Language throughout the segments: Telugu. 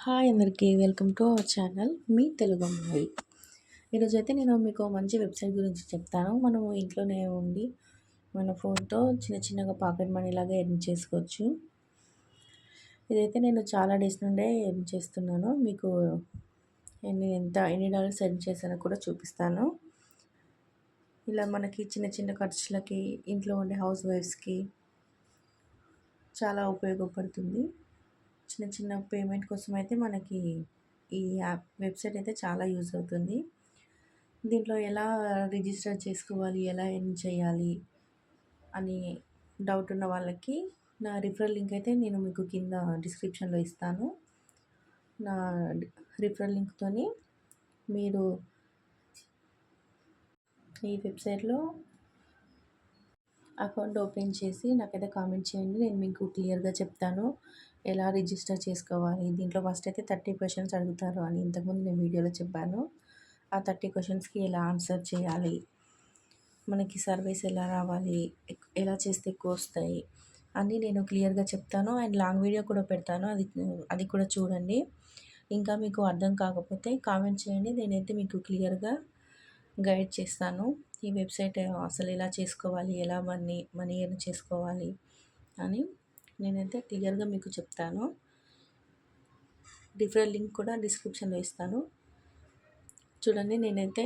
హాయ్ అందరికీ వెల్కమ్ టు అవర్ ఛానల్ మీ తెలుగు అమ్మాయి. ఈరోజైతే నేను మీకు మంచి వెబ్సైట్ గురించి చెప్తాను. మనము ఇంట్లోనే ఉండి మన ఫోన్తో చిన్న చిన్నగా పాకెట్ మనీ లాగా ఎర్న్ చేసుకోవచ్చు. ఇదైతే నేను చాలా డేస్ నుండే ఎర్న్ చేస్తున్నాను. మీకు ఎన్ని డాలర్స్ ఎర్న్ చేశానో కూడా చూపిస్తాను. ఇలా మనకి చిన్న చిన్న ఖర్చులకి ఇంట్లో ఉండే హౌస్ వైఫ్స్కి చాలా ఉపయోగపడుతుంది. చిన్న చిన్న పేమెంట్ కోసం అయితే మనకి ఈ వెబ్సైట్ అయితే చాలా యూజ్ అవుతుంది. దీంట్లో ఎలా రిజిస్టర్ చేసుకోవాలి, ఎలా ఎర్న్ చేయాలి అని డౌట్ ఉన్న వాళ్ళకి నా రిఫరల్ లింక్ అయితే నేను మీకు కింద డిస్క్రిప్షన్లో ఇస్తాను. నా రిఫరల్ లింక్తోని మీరు ఈ వెబ్సైట్లో అకౌంట్ ఓపెన్ చేసి నాకైతే కామెంట్ చేయండి. నేను మీకు క్లియర్గా చెప్తాను ఎలా రిజిస్టర్ చేసుకోవాలి. దీంట్లో ఫస్ట్ అయితే 30 క్వశ్చన్స్ అడుగుతారు అని ఇంతకుముందు నేను వీడియోలో చెప్పాను. ఆ 30 క్వశ్చన్స్కి ఎలా ఆన్సర్ చేయాలి, మనకి సర్వీస్ ఎలా రావాలి, ఎలా చేస్తే ఎక్కువ వస్తాయి అన్నీ నేను క్లియర్గా చెప్తాను. అండ్ లాంగ్ వీడియో కూడా పెడతాను, అది కూడా చూడండి. ఇంకా మీకు అర్థం కాకపోతే కామెంట్ చేయండి, నేనైతే మీకు క్లియర్గా గైడ్ చేస్తాను. ఈ వెబ్సైట్ అసలు ఎలా చేసుకోవాలి, ఎలా మనీ ఎర్న్ చేసుకోవాలి అని నేనైతే క్లియర్గా మీకు చెప్తాను. రిఫరల్ లింక్ కూడా డిస్క్రిప్షన్లో ఇస్తాను. చూడండి, నేనైతే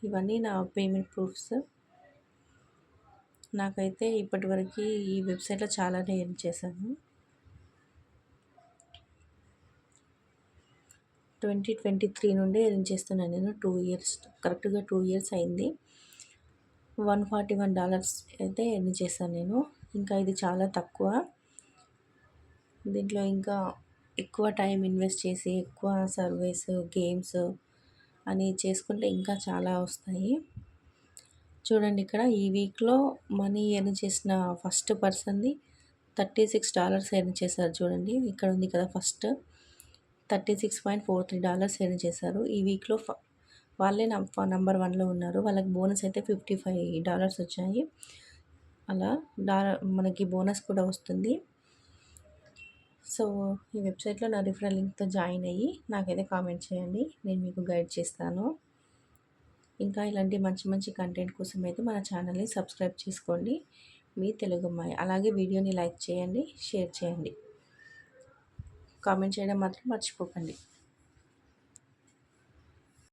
ఇవన్నీ నా పేమెంట్ ప్రూఫ్స్. నాకైతే ఇప్పటివరకు ఈ వెబ్సైట్లో చాలానే ఎర్న్ చేశాను. 2023 నుండి ఎర్న్ చేస్తున్నాను నేను. 2 ఇయర్స్, కరెక్ట్గా 2 ఇయర్స్ అయింది. $141 అయితే ఎర్న్ చేశాను నేను. ఇంకా ఇది చాలా తక్కువ. దీంట్లో ఇంకా ఎక్కువ టైం ఇన్వెస్ట్ చేసి ఎక్కువ సర్వీస్, గేమ్స్ అని చేసుకుంటే ఇంకా చాలా వస్తాయి. చూడండి, ఇక్కడ ఈ వీక్లో మనీ ఎర్న్ చేసిన ఫస్ట్ పర్సన్ది $36 ఎర్న్ చేశారు. చూడండి, ఇక్కడ ఉంది కదా, ఫస్ట్ $36.43 ఎర్న్ చేశారు. ఈ వీక్లో వాళ్ళే నంబర్ 1లో ఉన్నారు. వాళ్ళకి బోనస్ అయితే $55 వచ్చాయి. అలా మనకి బోనస్ కూడా వస్తుంది. సో ఈ వెబ్సైట్లో నా రిఫరల్ లింక్తో జాయిన్ అయ్యి నాకైతే కామెంట్ చేయండి, నేను మీకు గైడ్ చేస్తాను. ఇంకా ఇలాంటి మంచి మంచి కంటెంట్ కోసం అయితే మన ఛానల్ని సబ్స్క్రైబ్ చేసుకోండి, మీ తెలుగు అమ్మాయి. అలాగే వీడియోని లైక్ చేయండి, షేర్ చేయండి, కామెంట్ చేయడం మాత్రం మర్చిపోకండి.